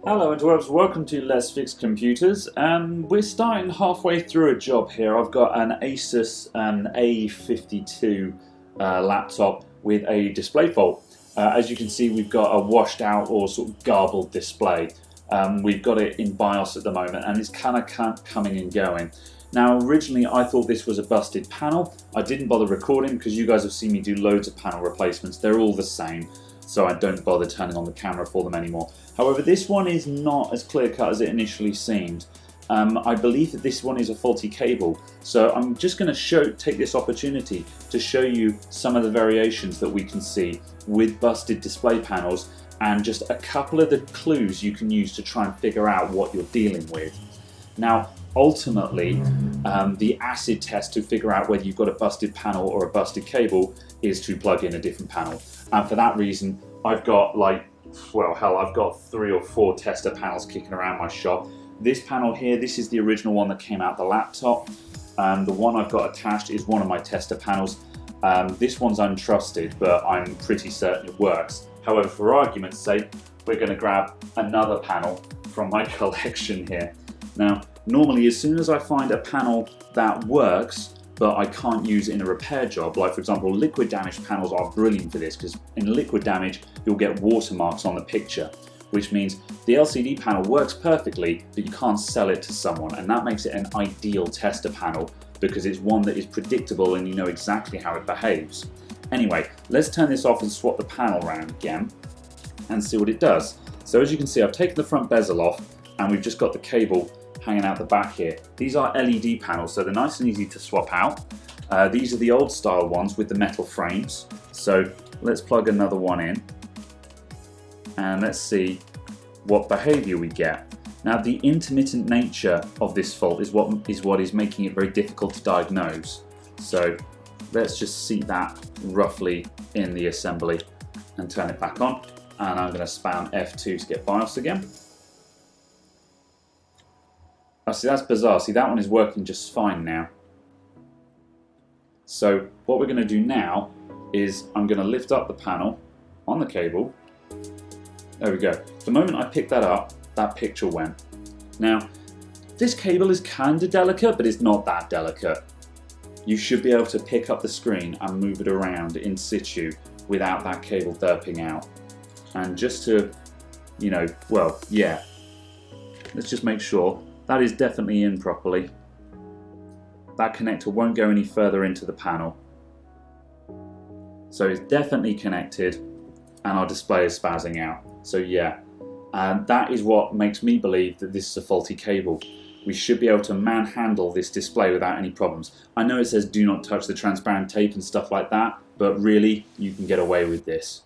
Hello interwebs, welcome to Let's Fix Computers. We're starting halfway through a job here. I've got an Asus A52 laptop with a display fault. As you can see, we've got a washed out or sort of garbled display. We've got it in BIOS at the moment and it's kind of coming and going. Now originally I thought this was a busted panel. I didn't bother recording because you guys have seen me do loads of panel replacements. They're all the same, so I don't bother turning on the camera for them anymore. However, this one is not as clear cut as it initially seemed. I believe that this one is a faulty cable, so I'm just going to take this opportunity to show you some of the variations that we can see with busted display panels and just a couple of the clues you can use to try and figure out what you're dealing with. Now, ultimately, the acid test to figure out whether you've got a busted panel or a busted cable is to plug in a different panel. And for that reason, I've got I've got 3 or 4 tester panels kicking around my shop. This panel here, this is the original one that came out the laptop. The one I've got attached is one of my tester panels. This one's untrusted, but I'm pretty certain it works. However, for argument's sake, we're going to grab another panel from my collection here. Now, normally as soon as I find a panel that works, but I can't use it in a repair job, like for example, liquid damage panels are brilliant for this because in liquid damage, you'll get watermarks on the picture, which means the LCD panel works perfectly, but you can't sell it to someone, and that makes it an ideal tester panel because it's one that is predictable and you know exactly how it behaves. Anyway, let's turn this off and swap the panel around again and see what it does. So as you can see, I've taken the front bezel off and we've just got the cable hanging out the back here. These are LED panels, so they're nice and easy to swap out. These are the old style ones with the metal frames. So let's plug another one in and let's see what behavior we get. Now, the intermittent nature of this fault is what is making it very difficult to diagnose. So let's just seat that roughly in the assembly and turn it back on. And I'm going to spam F2 to get BIOS again. Oh, see, that's bizarre. See, that one is working just fine now. So what we're going to do now is I'm going to lift up the panel on the cable. There we go. The moment I picked that up, that picture went. Now, this cable is kind of delicate, but it's not that delicate. You should be able to pick up the screen and move it around in situ without that cable derping out. And just to, let's just make sure. That is definitely in properly. That connector won't go any further into the panel. So it's definitely connected and our display is spazzing out. So yeah, and that is what makes me believe that this is a faulty cable. We should be able to manhandle this display without any problems. I know it says do not touch the transparent tape and stuff like that, but really you can get away with this.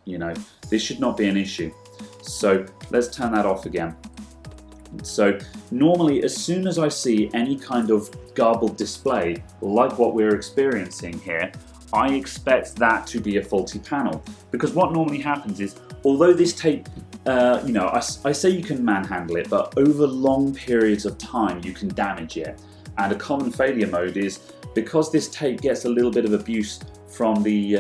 This should not be an issue. So let's turn that off again. So normally as soon as I see any kind of garbled display like what we're experiencing here, I expect that to be a faulty panel, because what normally happens is, although this tape, I say you can manhandle it, but over long periods of time you can damage it. And a common failure mode is because this tape gets a little bit of abuse from the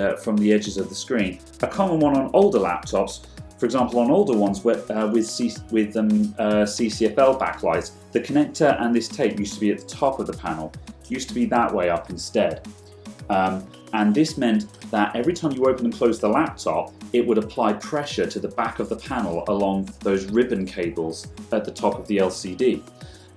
edges of the screen. A common one on older laptops, for example, on older ones with CCFL backlights, the connector and this tape used to be at the top of the panel. It used to be that way up instead. And this meant that every time you open and close the laptop, it would apply pressure to the back of the panel along those ribbon cables at the top of the LCD.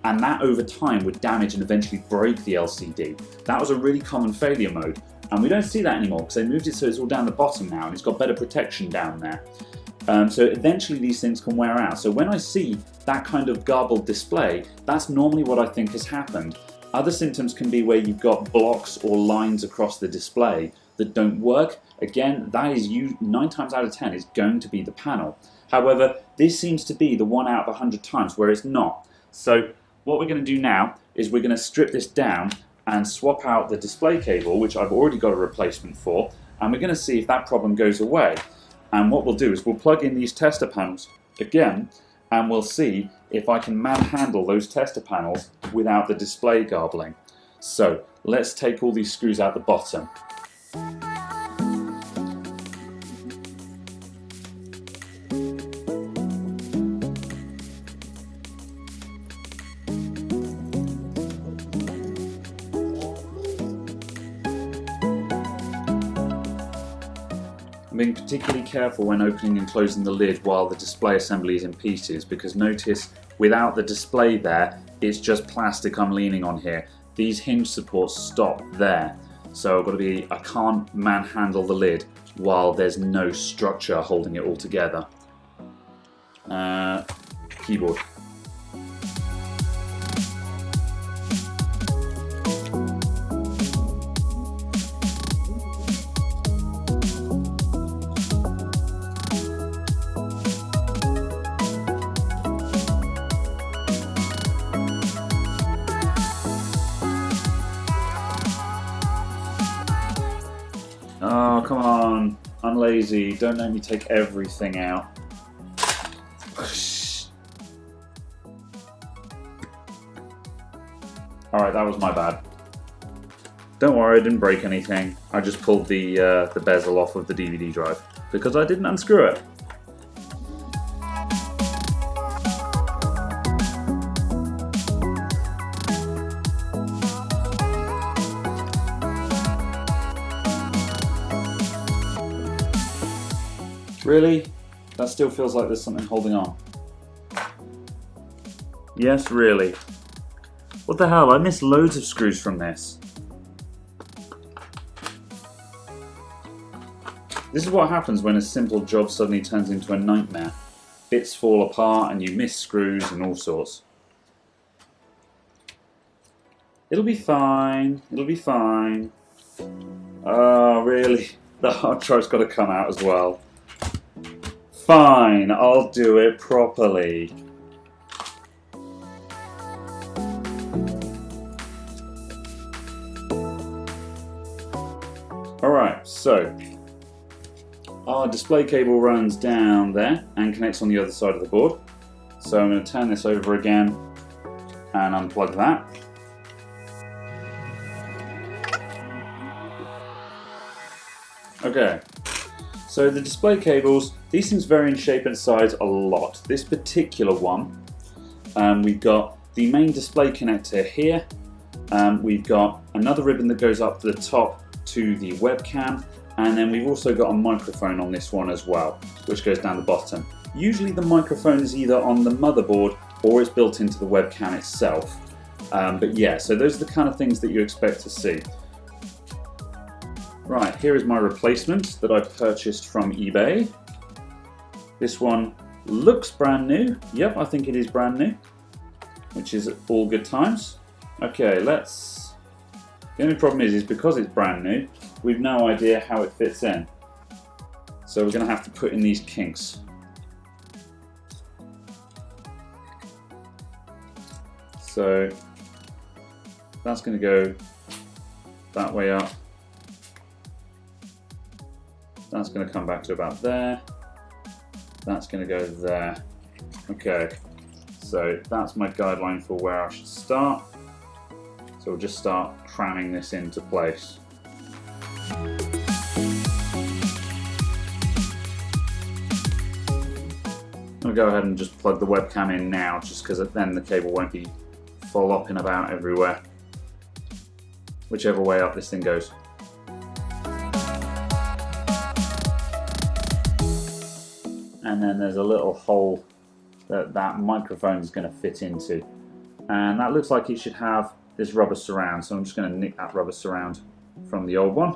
And that over time would damage and eventually break the LCD. That was a really common failure mode. And we don't see that anymore because they moved it so it's all down the bottom now and it's got better protection down there. So eventually these things can wear out. So when I see that kind of garbled display, that's normally what I think has happened. Other symptoms can be where you've got blocks or lines across the display that don't work. Again, that is 9 times out of 10 is going to be the panel. However, this seems to be the 1 out of 100 times where it's not. So what we're going to do now is we're going to strip this down and swap out the display cable, which I've already got a replacement for, and we're going to see if that problem goes away. And what we'll do is we'll plug in these tester panels again, and we'll see if I can manhandle those tester panels without the display garbling. So let's take all these screws out the bottom. I'm being particularly careful when opening and closing the lid while the display assembly is in pieces, because notice without the display there, it's just plastic I'm leaning on here. These hinge supports stop there, so I can't manhandle the lid while there's no structure holding it all together. Keyboard. Oh, come on. I'm lazy. Don't let me take everything out. Alright, that was my bad. Don't worry, I didn't break anything. I just pulled the bezel off of the DVD drive because I didn't unscrew it. Really? That still feels like there's something holding on. Yes, really. What the hell? I missed loads of screws from this. This is what happens when a simple job suddenly turns into a nightmare. Bits fall apart and you miss screws and all sorts. It'll be fine. It'll be fine. Oh, really? The hard drive's got to come out as well. Fine, I'll do it properly. Alright, so our display cable runs down there and connects on the other side of the board. So I'm going to turn this over again and unplug that. Okay. So the display cables, these things vary in shape and size a lot. This particular one, we've got the main display connector here. We've got another ribbon that goes up to the top to the webcam, and then we've also got a microphone on this one as well, which goes down the bottom. Usually the microphone is either on the motherboard or it's built into the webcam itself. But yeah, so those are the kind of things that you expect to see. Right, here is my replacement that I purchased from eBay. This one looks brand new. Yep, I think it is brand new, which is all good times. Okay, the only problem is because it's brand new, we've no idea how it fits in. So we're going to have to put in these kinks. So that's going to go that way up. That's going to come back to about there. That's going to go there. Okay, so that's my guideline for where I should start. So we'll just start cramming this into place. I'll go ahead and just plug the webcam in now, just because then the cable won't be flopping about everywhere, whichever way up this thing goes. And then there's a little hole that microphone is going to fit into. And that looks like it should have this rubber surround, so I'm just going to nick that rubber surround from the old one.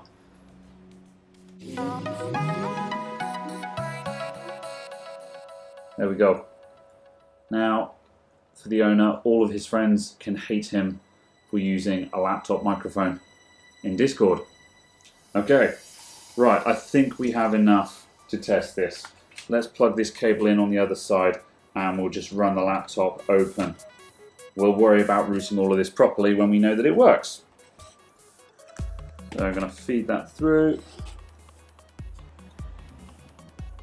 There we go. Now, for the owner, all of his friends can hate him for using a laptop microphone in Discord. Okay, right, I think we have enough to test this. Let's plug this cable in on the other side and we'll just run the laptop open. We'll worry about routing all of this properly when we know that it works. So I'm going to feed that through.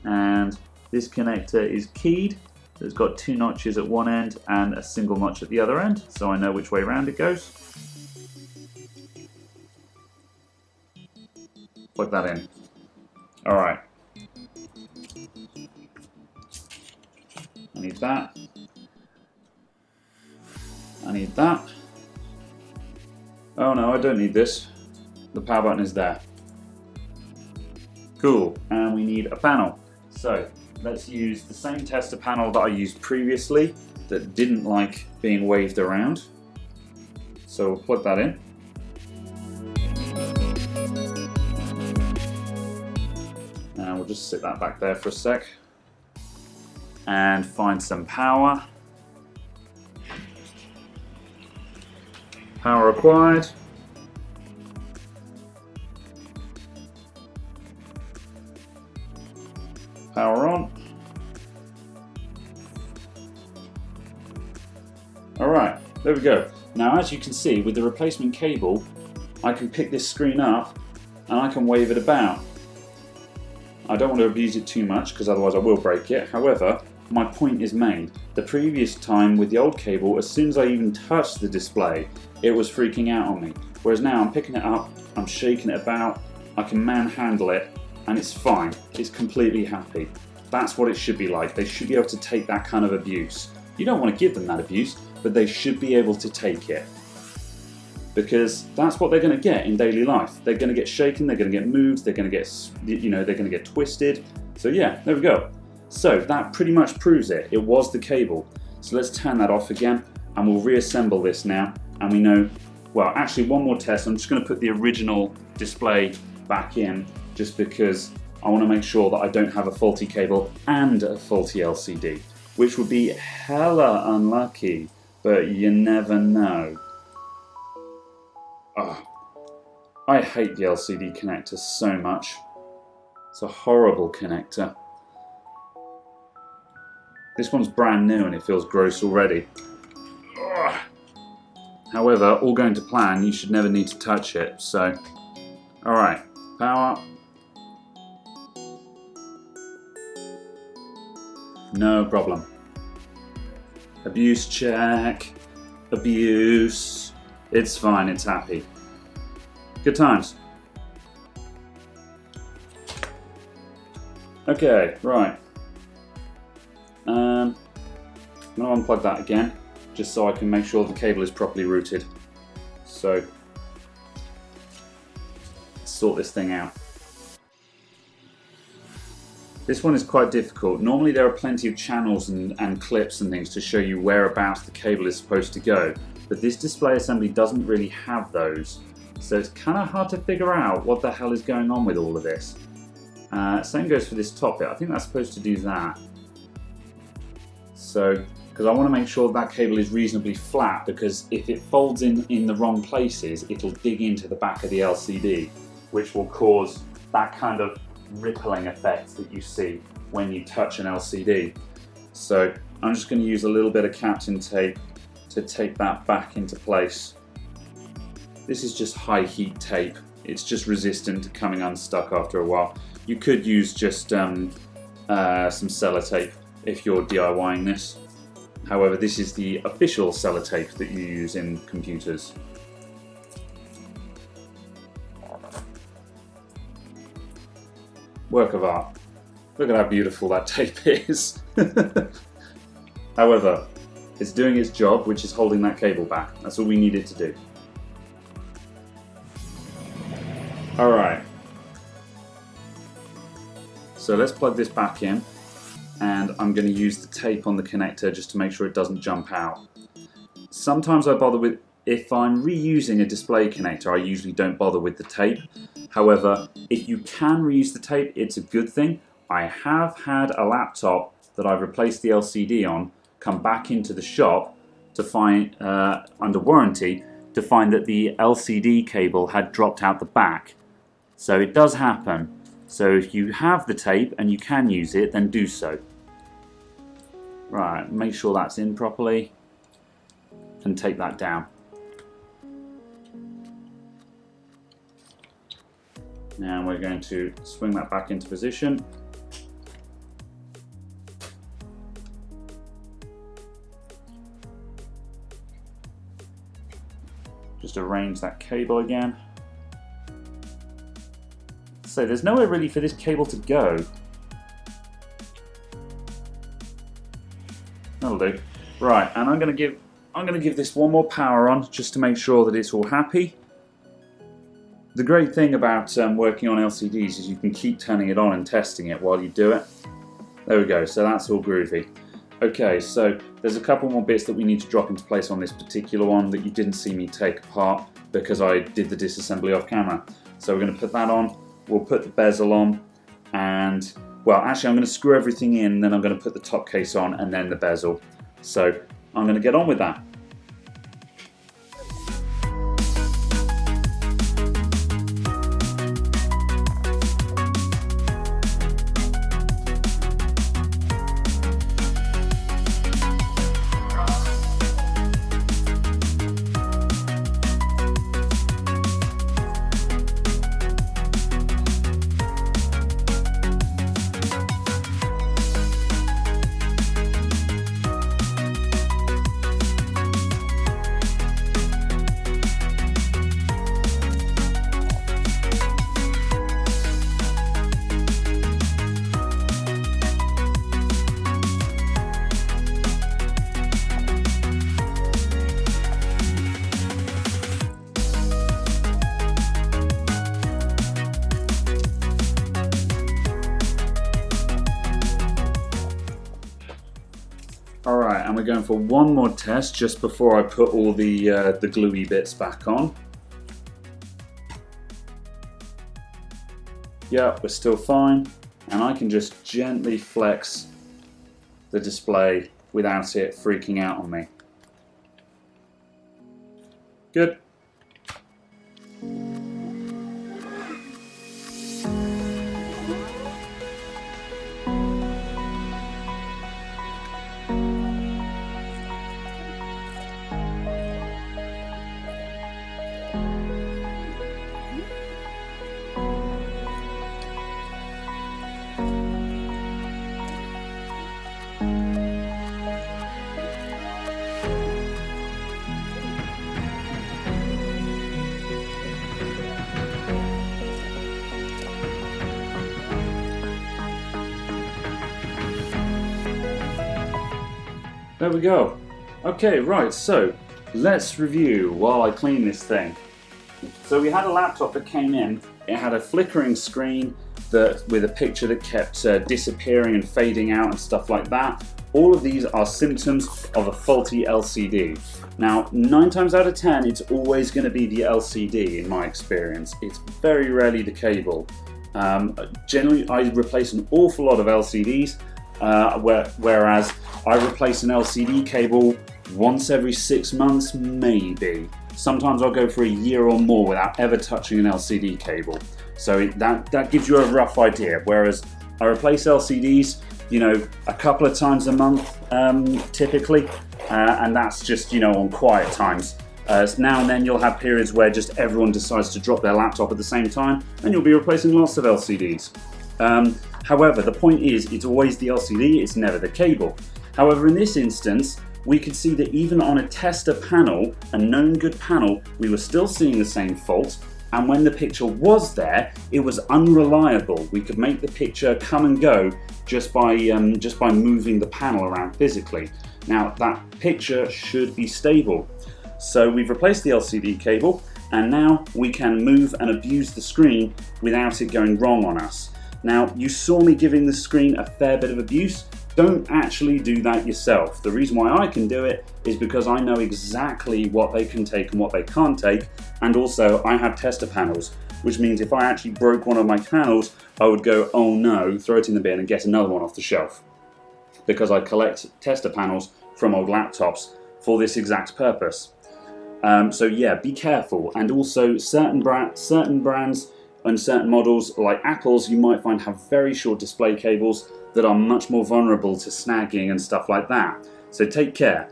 And this connector is keyed. It's got 2 notches at one end and a single notch at the other end, so I know which way around it goes. Plug that in. Alright. I need that. I need that. Oh no, I don't need this. The power button is there. Cool, and we need a panel. So let's use the same tester panel that I used previously that didn't like being waved around. So we'll plug that in. And we'll just sit that back there for a sec. And find some power. Power required. Power on. Alright, there we go. Now as you can see, with the replacement cable, I can pick this screen up and I can wave it about. I don't want to abuse it too much because otherwise I will break it. However, my point is made. The previous time with the old cable, as soon as I even touched the display, it was freaking out on me. Whereas now I'm picking it up, I'm shaking it about, I can manhandle it, and it's fine. It's completely happy. That's what it should be like. They should be able to take that kind of abuse. You don't want to give them that abuse, but they should be able to take it. Because that's what they're going to get in daily life. They're going to get shaken, they're going to get moved, they're going to get, they're going to get twisted. So yeah, there we go. So that pretty much proves it. It was the cable. So let's turn that off again, and we'll reassemble this now. And we know, well, actually one more test. I'm just going to put the original display back in, just because I want to make sure that I don't have a faulty cable and a faulty LCD, which would be hella unlucky, but you never know. Oh, I hate the LCD connector so much. It's a horrible connector. This one's brand new and it feels gross already. Ugh. However, all going to plan, you should never need to touch it, so... Alright, power. No problem. Abuse check. Abuse. It's fine, it's happy. Good times. Okay, right. I'm going to unplug that again, just so I can make sure the cable is properly routed. So, let's sort this thing out. This one is quite difficult. Normally there are plenty of channels and clips and things to show you whereabouts the cable is supposed to go, but this display assembly doesn't really have those. So it's kind of hard to figure out what the hell is going on with all of this. Same goes for this top bit. I think that's supposed to do that. So, because I want to make sure that cable is reasonably flat, because if it folds in the wrong places, it'll dig into the back of the LCD, which will cause that kind of rippling effect that you see when you touch an LCD. So I'm just going to use a little bit of Captain tape to tape that back into place. This is just high heat tape. It's just resistant to coming unstuck after a while. You could use just some sellotape if you're DIYing this. However, this is the official sellotape that you use in computers. Work of art. Look at how beautiful that tape is. However, it's doing its job, which is holding that cable back. That's all we need it to do. Alright. So let's plug this back in, and I'm going to use the tape on the connector just to make sure it doesn't jump out. Sometimes I bother with, if I'm reusing a display connector, I usually don't bother with the tape. However, if you can reuse the tape, it's a good thing. I have had a laptop that I've replaced the LCD on come back into the shop to find, under warranty, to find that the LCD cable had dropped out the back. So it does happen. So if you have the tape and you can use it, then do so. Right, make sure that's in properly and take that down. Now we're going to swing that back into position. Just arrange that cable again. So there's nowhere really for this cable to go. That'll do. Right, and I'm going to give this one more power on just to make sure that it's all happy. The great thing about working on LCDs is you can keep turning it on and testing it while you do it. There we go, so that's all groovy. Okay, so there's a couple more bits that we need to drop into place on this particular one that you didn't see me take apart because I did the disassembly off camera. So we're going to put that on, we'll put the bezel on, and, well, actually I'm going to screw everything in, then I'm going to put the top case on and then the bezel. So I'm going to get on with that. Alright, and we're going for one more test just before I put all the gluey bits back on. Yeah, we're still fine, and I can just gently flex the display without it freaking out on me. Good. There we go. Okay, right, so let's review while I clean this thing. So we had a laptop that came in, it had a flickering screen with a picture that kept disappearing and fading out and stuff like that. All of these are symptoms of a faulty LCD. Now, 9 times out of 10, it's always going to be the LCD in my experience. It's very rarely the cable. Generally, I replace an awful lot of LCDs, whereas I replace an LCD cable once every 6 months, maybe. Sometimes I'll go for a year or more without ever touching an LCD cable. So that gives you a rough idea. Whereas I replace LCDs, you know, a couple of times a month, typically, and that's just, you know, on quiet times. Now and then you'll have periods where just everyone decides to drop their laptop at the same time, and you'll be replacing lots of LCDs. However, the point is, it's always the LCD, it's never the cable. However, in this instance, we could see that even on a tester panel, a known good panel, we were still seeing the same fault, and when the picture was there, it was unreliable. We could make the picture come and go just by moving the panel around physically. Now, that picture should be stable. So we've replaced the LCD cable, and now we can move and abuse the screen without it going wrong on us. Now, you saw me giving the screen a fair bit of abuse. Don't actually do that yourself. The reason why I can do it is because I know exactly what they can take and what they can't take, and also I have tester panels, which means if I actually broke one of my panels, I would go, oh no, throw it in the bin and get another one off the shelf. Because I collect tester panels from old laptops for this exact purpose. So yeah, be careful. And also certain brands and certain models, like Apple's, you might find have very short display cables that are much more vulnerable to snagging and stuff like that. So take care.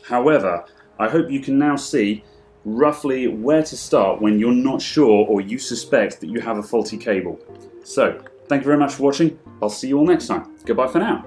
However, I hope you can now see roughly where to start when you're not sure or you suspect that you have a faulty cable. So, thank you very much for watching. I'll see you all next time. Goodbye for now.